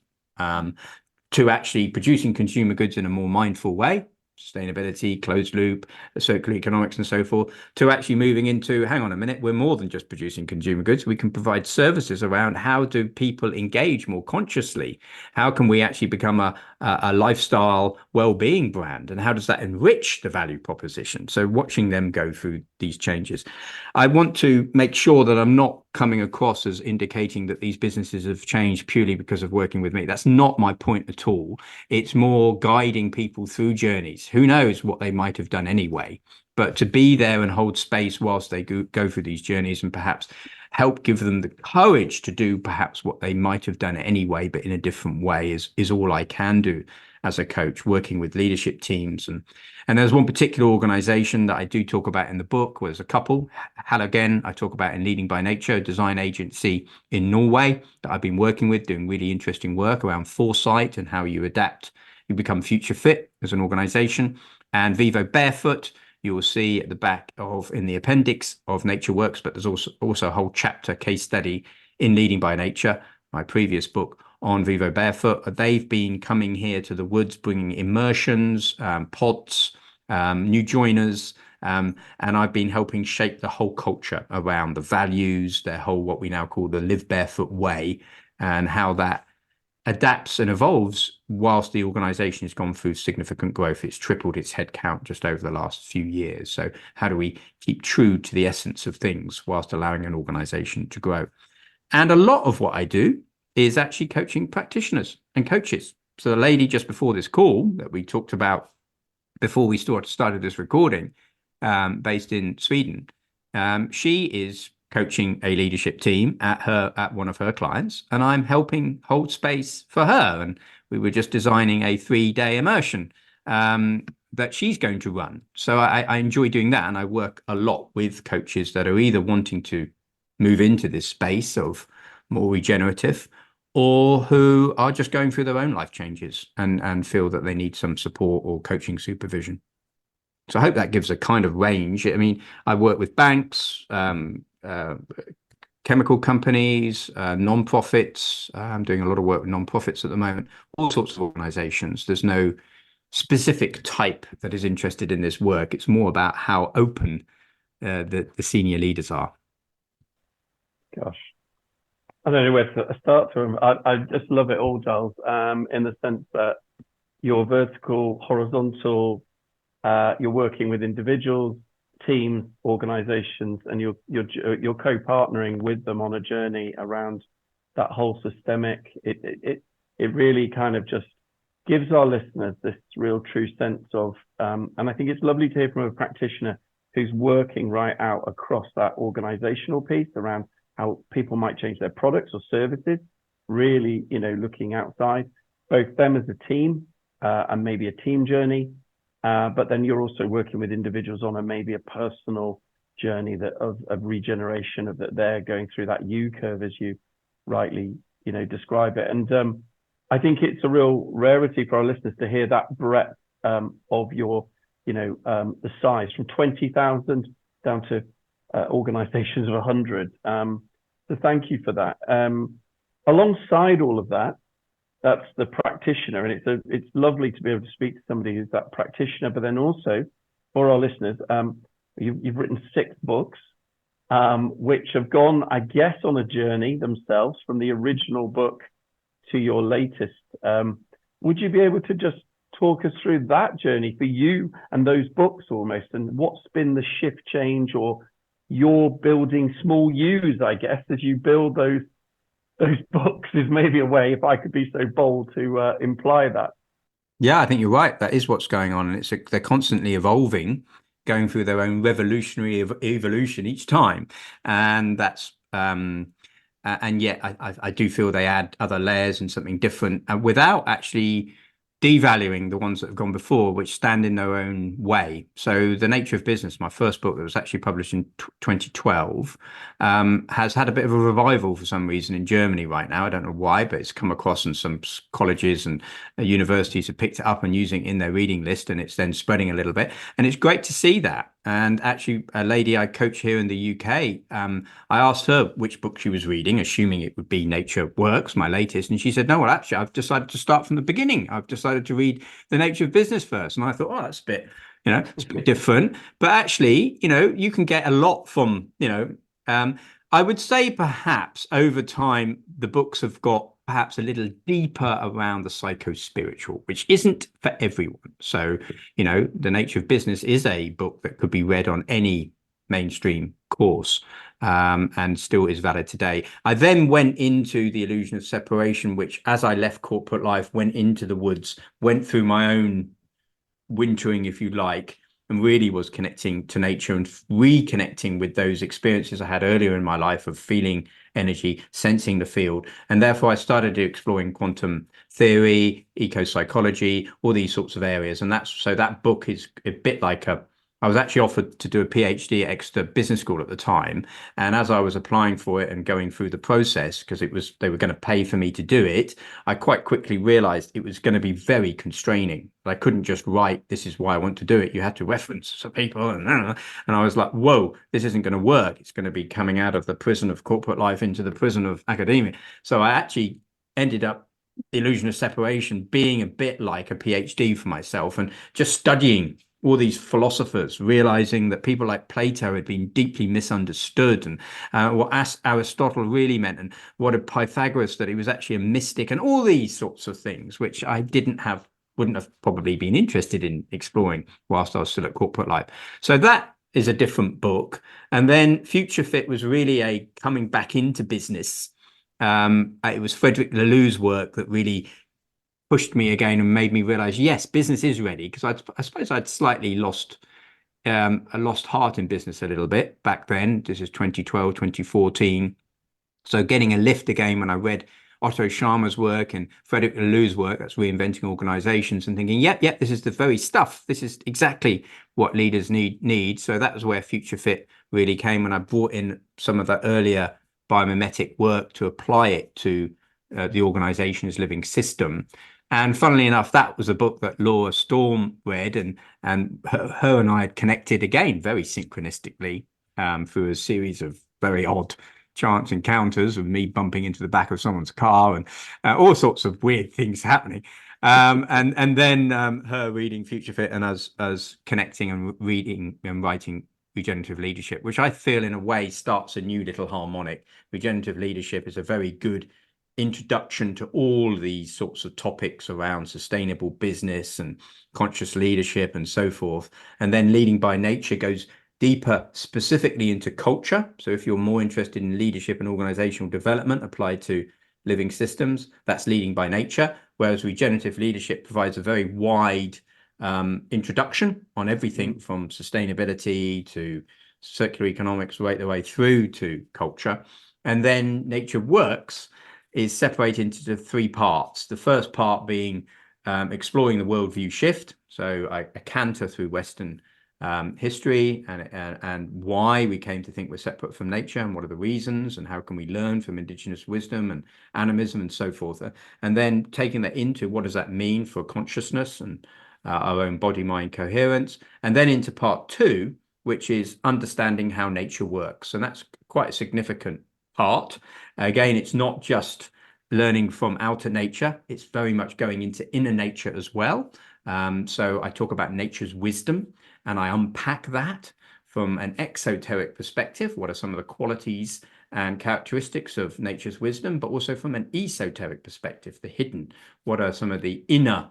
to actually producing consumer goods in a more mindful way, sustainability, closed loop, circular economics, and so forth, to actually moving into, hang on a minute, we're more than just producing consumer goods. We can provide services around how do people engage more consciously? How can we actually become a lifestyle well-being brand? And how does that enrich the value proposition? So watching them go through these changes. I want to make sure that I'm not coming across as indicating that these businesses have changed purely because of working with me. That's not my point at all. It's more guiding people through journeys. Who knows what they might have done anyway, but to be there and hold space whilst they go through these journeys and perhaps help give them the courage to do perhaps what they might have done anyway, but in a different way is all I can do as a coach, working with leadership teams. And there's one particular organization that I do talk about in the book, where there's a couple. Again, I talk about in Leading by Nature, a design agency in Norway that I've been working with, doing really interesting work around foresight and how you adapt, you become future fit as an organization. And Vivo Barefoot, you will see at the back of in the appendix of Nature Works, but there's also a whole chapter case study in Leading by Nature, my previous book, on Vivo Barefoot. They've been coming here to the woods, bringing immersions, pods, new joiners, and I've been helping shape the whole culture around the values, their whole, what we now call the Live Barefoot way, and how that adapts and evolves whilst the organization has gone through significant growth. It's tripled its headcount just over the last few years. So how do we keep true to the essence of things whilst allowing an organization to grow? And a lot of what I do is actually coaching practitioners and coaches. So the lady just before this call that we talked about before we started this recording, based in Sweden, she is coaching a leadership team at one of her clients, and I'm helping hold space for her. And we were just designing a 3-day immersion that she's going to run. So I enjoy doing that, and I work a lot with coaches that are either wanting to move into this space of more regenerative, or who are just going through their own life changes and feel that they need some support or coaching supervision. So I hope that gives a kind of range. I mean, I work with banks, chemical companies, non-profits. I'm doing a lot of work with non-profits at the moment, all sorts of organizations. There's no specific type that is interested in this work. It's more about how open the senior leaders are. Gosh, I don't know where to start from. I just love it all, Giles, in the sense that you're vertical, horizontal, you're working with individuals, teams, organizations, and you're co-partnering with them on a journey around that whole systemic. It really kind of just gives our listeners this real true sense of, and I think it's lovely to hear from a practitioner who's working right out across that organizational piece around how people might change their products or services, really, looking outside, both them as a team and maybe a team journey. But then you're also working with individuals on maybe a personal journey of regeneration, of that they're going through that U curve, as you rightly, describe it. And I think it's a real rarity for our listeners to hear that breadth of your, the size from 20,000 down to organizations of 100. So thank you for that. Alongside all of that, that's the practitioner, and it's lovely to be able to speak to somebody who's that practitioner. But then also for our listeners, you've written 6 books, which have gone, I guess, on a journey themselves from the original book to your latest. Would you be able to just talk us through that journey for you and those books almost, and what's been the shift change, or you're building small U's, I guess, as you build those books, is maybe a way, if I could be so bold to imply that. Yeah, I think you're right. That is what's going on. And they're constantly evolving, going through their own revolutionary evolution each time. And that's, and yet I do feel they add other layers and something different, and without actually devaluing the ones that have gone before, which stand in their own way. So The Nature of Business, my first book that was actually published in 2012, has had a bit of a revival for some reason in Germany right now. I don't know why, but it's come across, and some colleges and universities have picked it up and using it in their reading list, and it's then spreading a little bit. And it's great to see that. And actually, a lady I coach here in the UK, I asked her which book she was reading, assuming it would be Nature Works, my latest. And she said, no, well, actually, I've decided to start from the beginning. I've decided to read The Nature of Business first. And I thought, oh, that's a bit, it's a bit different. But actually, you can get a lot from, I would say perhaps over time, the books have got perhaps a little deeper around the psycho-spiritual, which isn't for everyone. So, The Nature of Business is a book that could be read on any mainstream course, and still is valid today. I then went into The Illusion of Separation, which, as I left corporate life, went into the woods, went through my own wintering, if you like, and really was connecting to nature and reconnecting with those experiences I had earlier in my life of feeling energy, sensing the field. And therefore I started exploring quantum theory, ecopsychology, all these sorts of areas. And so that book is a bit like I was actually offered to do a PhD at Exeter Business School at the time. And as I was applying for it and going through the process, because they were going to pay for me to do it, I quite quickly realized it was going to be very constraining. I couldn't just write, this is why I want to do it. You had to reference some people. And I was like, whoa, this isn't going to work. It's going to be coming out of the prison of corporate life into the prison of academia. So I actually ended up The Illusion of Separation being a bit like a PhD for myself, and just studying all these philosophers, realizing that people like Plato had been deeply misunderstood, and what Aristotle really meant, and what of Pythagoras, that he was actually a mystic, and all these sorts of things, which I wouldn't have probably been interested in exploring whilst I was still at corporate life. So that is a different book. And then Future Fit was really a coming back into business. It was Frederick Laloux's work that really pushed me again and made me realize, yes, business is ready. Because I suppose I'd slightly lost heart in business a little bit back then. This is 2012, 2014. So getting a lift again when I read Otto Scharmer's work and Frederick Laloux's work, that's reinventing organizations, and thinking, yep, this is the very stuff. This is exactly what leaders need. So that was where Future Fit really came, when I brought in some of that earlier biomimetic work to apply it to the organization's living system. And funnily enough, that was a book that Laura Storm read, and her and I had connected again very synchronistically through a series of very odd chance encounters of me bumping into the back of someone's car and all sorts of weird things happening. And then her reading Future Fit, and us connecting and reading and writing Regenerative Leadership, which I feel in a way starts a new little harmonic. Regenerative leadership is a very good introduction to all these sorts of topics around sustainable business and conscious leadership and so forth. And then Leading by Nature goes deeper specifically into culture. So if you're more interested in leadership and organizational development applied to living systems, that's Leading by Nature. Whereas Regenerative Leadership provides a very wide introduction on everything from sustainability to circular economics, right the way through to culture. And then Nature Works is separated into 3 parts. The first part being exploring the worldview shift. So I canter through Western history and why we came to think we're separate from nature, and what are the reasons, and how can we learn from indigenous wisdom and animism and so forth. And then taking that into what does that mean for consciousness and our own body-mind coherence. And then into part 2, which is understanding how nature works. And that's quite a significant part. Again, it's not just learning from outer nature, it's very much going into inner nature as well. So I talk about nature's wisdom, and I unpack that from an exoteric perspective. What are some of the qualities and characteristics of nature's wisdom, but also from an esoteric perspective, the hidden. What are some of the inner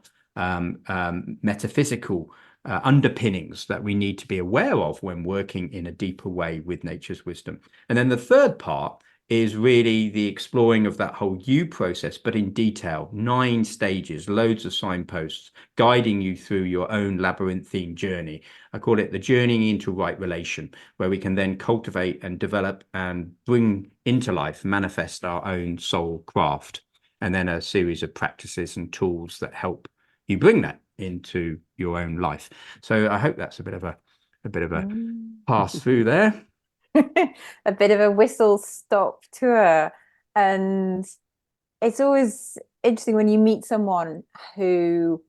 metaphysical underpinnings that we need to be aware of when working in a deeper way with nature's wisdom? And then the third part is really the exploring of that whole you process, but in detail, 9 stages, loads of signposts, guiding you through your own labyrinthine journey. I call it the journeying into right relation, where we can then cultivate and develop and bring into life, manifest our own soul craft. And then a series of practices and tools that help you bring that into your own life. So I hope that's a bit of a pass through there. A bit of a whistle-stop tour. And it's always interesting when you meet someone who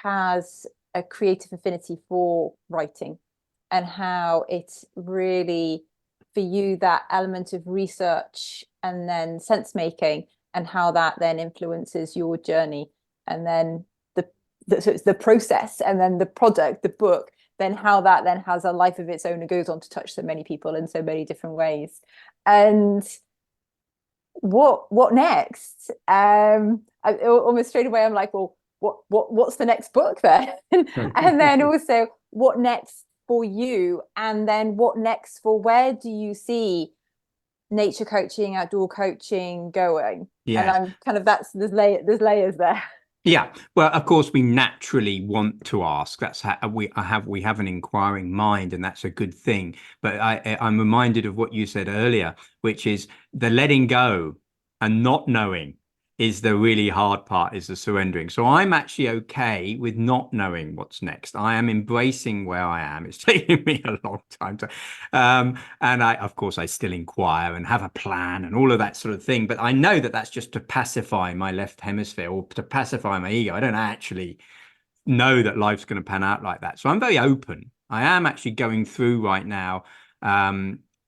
has a creative affinity for writing, and how it's really, for you, that element of research and then sense making, and how that then influences your journey. And then so it's the process, and then the product, the book, then how that then has a life of its own and goes on to touch so many people in so many different ways. And what next? Almost straight away I'm like, well, what's the next book then? And then also, what next for you? And then what next for, where do you see nature coaching, outdoor coaching going? Yeah. And I'm kind of, there's layers there. Yeah, well, of course, we naturally want to ask. That's how we have an inquiring mind, and that's a good thing. But I'm reminded of what you said earlier, which is the letting go and not knowing is the really hard part, is the surrendering. So I'm actually okay with not knowing what's next. I am embracing where I am. It's taken me a long time to, and of course, I still inquire and have a plan and all of that sort of thing. But I know that that's just to pacify my left hemisphere, or to pacify my ego. I don't actually know that life's going to pan out like that. So I'm very open. I am actually going through right now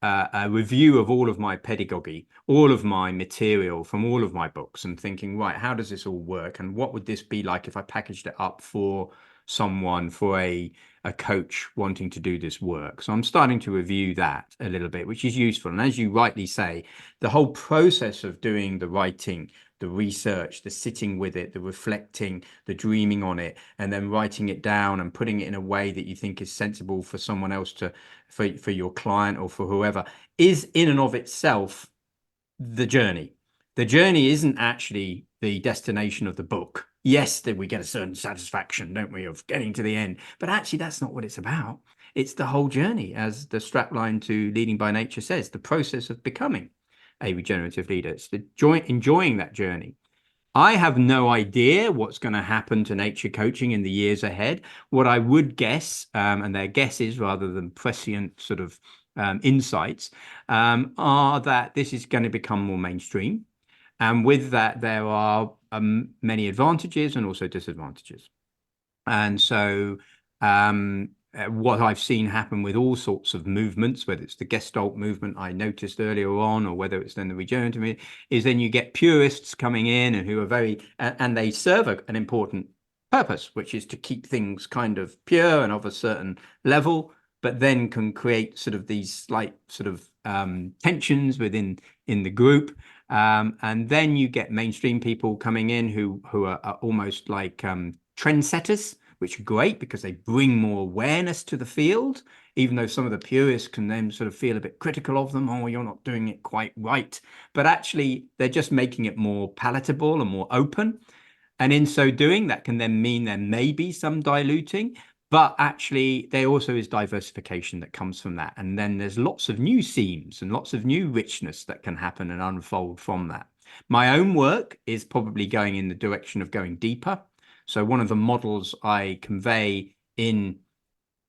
a review of all of my pedagogy, all of my material from all of my books, and thinking, right, how does this all work? And what would this be like if I packaged it up for someone, for a coach wanting to do this work? So I'm starting to review that a little bit, which is useful. And as you rightly say, the whole process of doing the writing, the research, the sitting with it, the reflecting, the dreaming on it, and then writing it down and putting it in a way that you think is sensible for someone else to, for your client or for whoever, is in and of itself the journey. The journey isn't actually the destination of the book. Yes, that we get a certain satisfaction, don't we, of getting to the end. But actually, that's not what it's about. It's the whole journey, as the strapline to Leading by Nature says, the process of becoming a regenerative leader. It's the enjoying that journey. I have no idea what's going to happen to nature coaching in the years ahead. What I would guess, and they're guesses rather than prescient sort of insights, are that this is going to become more mainstream. And with that, there are many advantages and also disadvantages. And so what I've seen happen with all sorts of movements, whether it's the Gestalt movement I noticed earlier on, or whether it's then the regenerative movement, is then you get purists coming in and who are very, and they serve an important purpose, which is to keep things kind of pure and of a certain level, but then can create sort of these slight sort of tensions in the group. And then you get mainstream people coming in who are almost like trendsetters, which are great because they bring more awareness to the field, even though some of the purists can then sort of feel a bit critical of them. Oh, you're not doing it quite right. But actually, they're just making it more palatable and more open. And in so doing, that can then mean there may be some diluting, but actually there also is diversification that comes from that. And then there's lots of new seams and lots of new richness that can happen and unfold from that. My own work is probably going in the direction of going deeper. So one of the models I convey in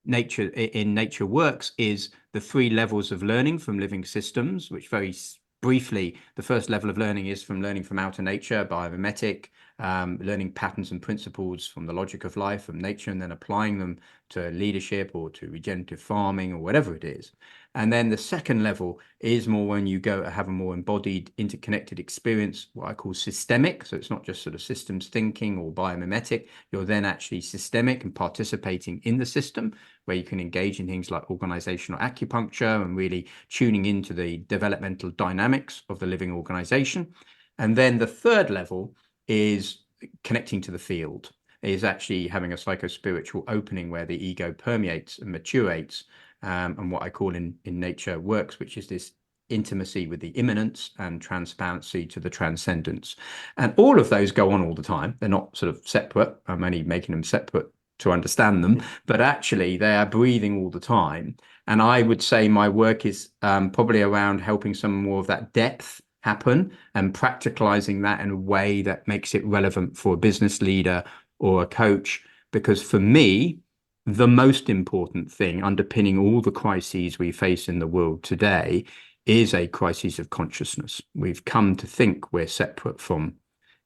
Nature Works is the 3 levels of learning from living systems, which very briefly, the first level of learning is from learning from outer nature, biomimetic, learning patterns and principles from the logic of life, from nature, and then applying them to leadership or to regenerative farming or whatever it is. And then the second level is more when you go have a more embodied, interconnected experience, what I call systemic. So it's not just sort of systems thinking or biomimetic. You're then actually systemic and participating in the system, where you can engage in things like organizational acupuncture and really tuning into the developmental dynamics of the living organization. And then the third level is connecting to the field, is actually having a psycho-spiritual opening where the ego permeates and maturates, and what I call in Nature Works, which is this intimacy with the immanence and transparency to the transcendence. And all of those go on all the time. They're not sort of separate. I'm only making them separate to understand them, but actually they are breathing all the time. And I would say my work is probably around helping some more of that depth happen and practicalizing that in a way that makes it relevant for a business leader or a coach, because for me, the most important thing underpinning all the crises we face in the world today is a crisis of consciousness. We've come to think we're separate from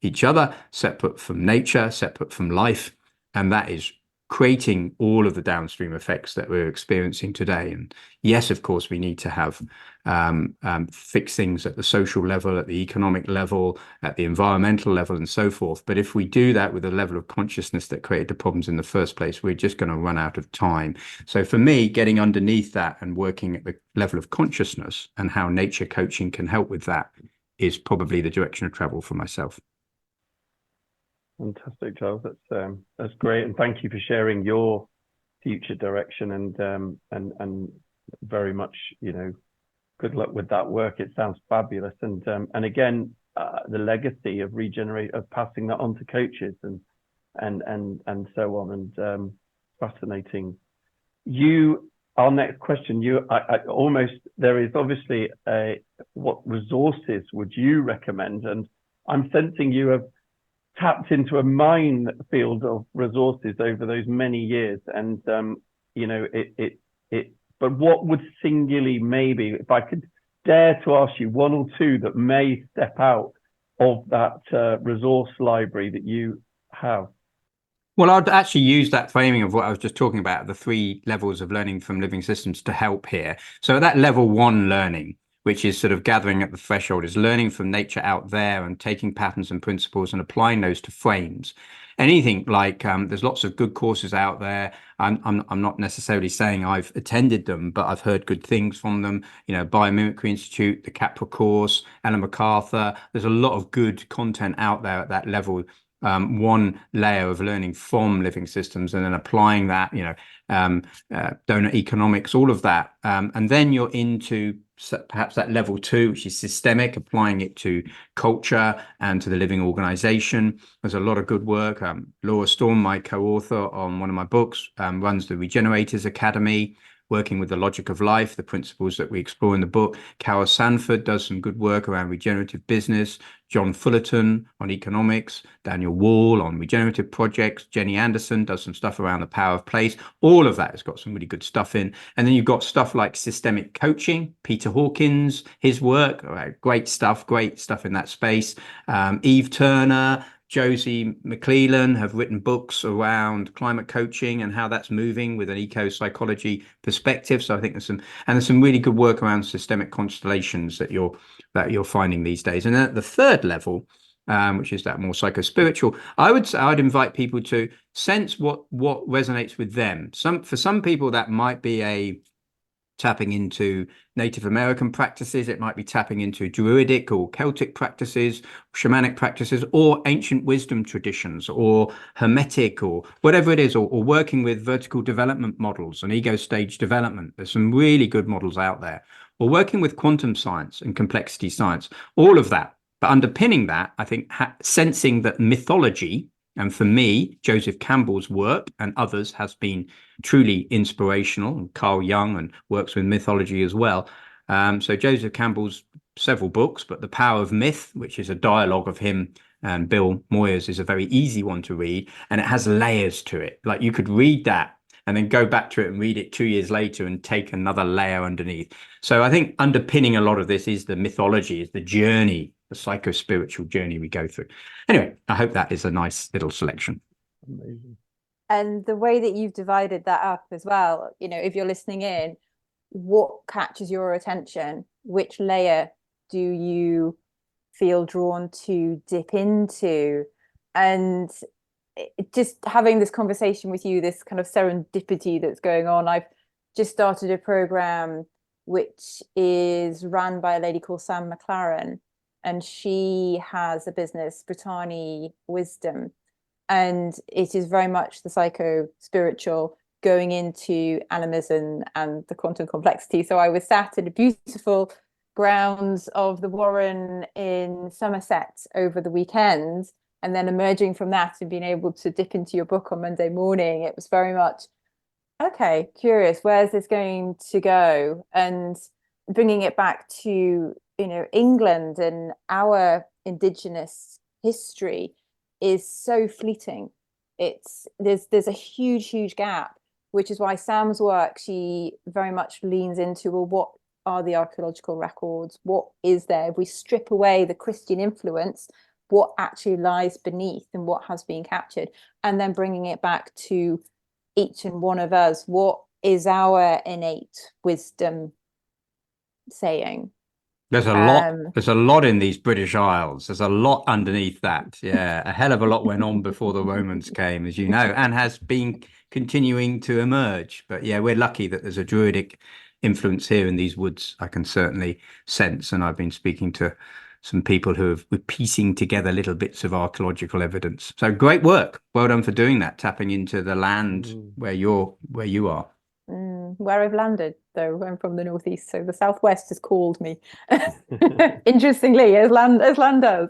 each other, separate from nature, separate from life, and that is creating all of the downstream effects that we're experiencing today. And yes, of course, we need to have fix things at the social level, at the economic level, at the environmental level, and so forth. But if we do that with a level of consciousness that created the problems in the first place, we're just going to run out of time. So for me, getting underneath that and working at the level of consciousness and how nature coaching can help with that is probably the direction of travel for myself. Fantastic, Giles. That's great, and thank you for sharing your future direction, and very much, good luck with that work. It sounds fabulous, and again, the legacy of passing that on to coaches and so on, and fascinating. Our next question, there is obviously what resources would you recommend? And I'm sensing you have tapped into a minefield of resources over those many years, and but what would singularly, maybe if I could dare to ask you, one or two that may step out of that resource library that you have? Well, I'd actually use that framing of what I was just talking about, the 3 levels of learning from living systems, to help here. So that level 1 learning, which is sort of gathering at the threshold, is learning from nature out there and taking patterns and principles and applying those to frames. Anything like there's lots of good courses out there. I'm not necessarily saying I've attended them, but I've heard good things from them. Biomimicry Institute, the Capra course, Ellen MacArthur. There's a lot of good content out there at that level. 1 layer of learning from living systems and then applying that, donor economics, all of that. And then you're into perhaps that level 2, which is systemic, applying it to culture and to the living organization. There's a lot of good work. Laura Storm, my co-author on one of my books, runs the Regenerators Academy, working with the logic of life, the principles that we explore in the book. Carol Sanford does some good work around regenerative business. John Fullerton on economics. Daniel Wall on regenerative projects. Jenny Anderson does some stuff around the power of place. All of that has got some really good stuff in. And then you've got stuff like systemic coaching. Peter Hawkins, his work, great stuff in that space. Eve Turner, Josie McClellan have written books around climate coaching and how that's moving with an ecopsychology perspective. So I think there's some really good work around systemic constellations that you're finding these days. And then at the 3rd level, which is that more psycho-spiritual, I'd invite people to sense what resonates with them. For some people, that might be tapping into Native American practices. It might be tapping into Druidic or Celtic practices, shamanic practices, or ancient wisdom traditions, or Hermetic, or whatever it is, or working with vertical development models and ego stage development. There's some really good models out there. Or working with quantum science and complexity science, all of that. But underpinning that, I think, sensing that mythology, and for me, Joseph Campbell's work and others has been truly inspirational, and Carl Jung and works with mythology as well. So Joseph Campbell's several books, but The Power of Myth, which is a dialogue of him and Bill Moyers, is a very easy one to read, and it has layers to it. Like you could read that and then go back to it and read it 2 years later and take another layer underneath. So I think underpinning a lot of this is the mythology, is the journey, the psycho-spiritual journey we go through. Anyway, I hope that is a nice little selection. Amazing. And the way that you've divided that up as well, if you're listening in, what catches your attention? Which layer do you feel drawn to dip into? And just having this conversation with you, this kind of serendipity that's going on. I've just started a program which is run by a lady called Sam McLaren, and she has a business, Brittany Wisdom, and it is very much the psycho-spiritual going into animism and the quantum complexity. So I was sat in a beautiful grounds of the Warren in Somerset over the weekend, and then emerging from that and being able to dip into your book on Monday morning, it was very much, okay, curious, where's this going to go? And bringing it back to, England and our Indigenous history is so fleeting. there's a huge gap, which is why Sam's work, she very much leans into, well, what are the archaeological records? What is there? If we strip away the Christian influence, what actually lies beneath and what has been captured, and then bringing it back to each and one of us. What is our innate wisdom saying? There's a lot in these British Isles. There's a lot underneath that. Yeah, a hell of a lot went on before the Romans came, as you know, and has been continuing to emerge. But yeah, we're lucky that there's a Druidic influence here in these woods. I can certainly sense, and I've been speaking to some people who we're piecing together little bits of archaeological evidence. So great work. Well done for doing that, tapping into the land where you are. Where I've landed, though, I'm from the northeast, so the southwest has called me. Interestingly, as land does.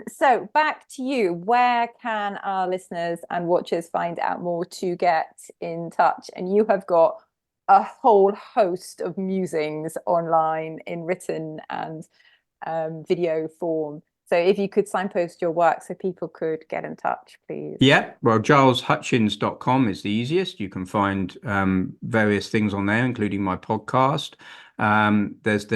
So back to you. Where can our listeners and watchers find out more to get in touch? And you have got a whole host of musings online in written and video form. So if you could signpost your work so people could get in touch, please. Yeah, well, gileshutchins.com is the easiest. You can find various things on there, including my podcast. There's the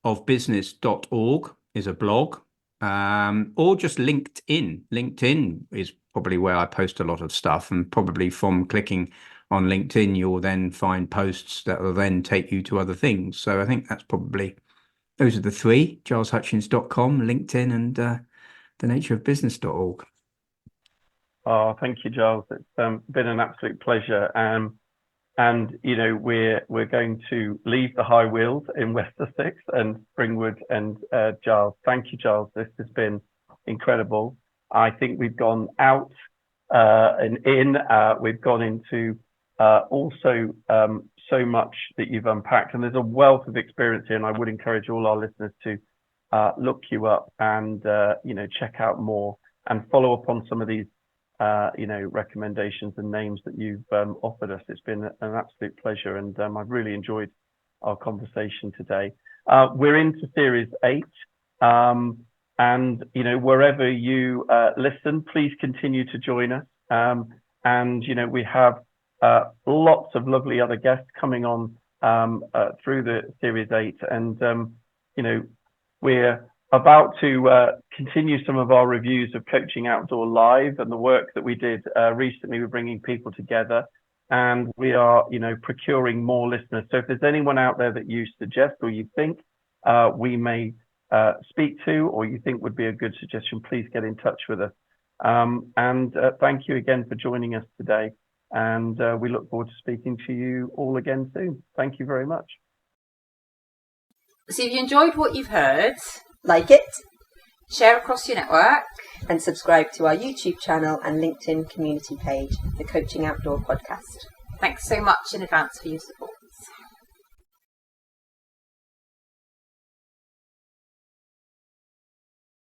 natureofbusiness.org is a blog, or just LinkedIn. LinkedIn is probably where I post a lot of stuff, and probably from clicking on LinkedIn, you'll then find posts that will then take you to other things. So I think those are the three: gileshutchins.com, LinkedIn, and thenatureofbusiness.org. Oh, thank you, Giles. It's been an absolute pleasure. And you know, we're going to leave the high wheels in West Sussex and Springwood. And Giles, thank you, Giles. This has been incredible. I think we've gone out and in. We've gone into also so much that you've unpacked, and there's a wealth of experience here. And I would encourage all our listeners to look you up and check out more and follow up on some of these recommendations and names that you've offered us. It's been an absolute pleasure, and I've really enjoyed our conversation today. We're into Series 8, and wherever you listen, please continue to join us. And we have lots of lovely other guests coming on through the Series 8, and we're about to continue some of our reviews of Coaching Outdoor Live and the work that we did recently. We're bringing people together, and we are procuring more listeners. So if there's anyone out there that you suggest or you think we may speak to, or you think would be a good suggestion, please get in touch with us. And thank you again for joining us today. And we look forward to speaking to you all again soon. Thank you very much. So if you enjoyed what you've heard, like it, share across your network, and subscribe to our YouTube channel and LinkedIn community page, the Coaching Outdoor Podcast. Thanks so much in advance for your support.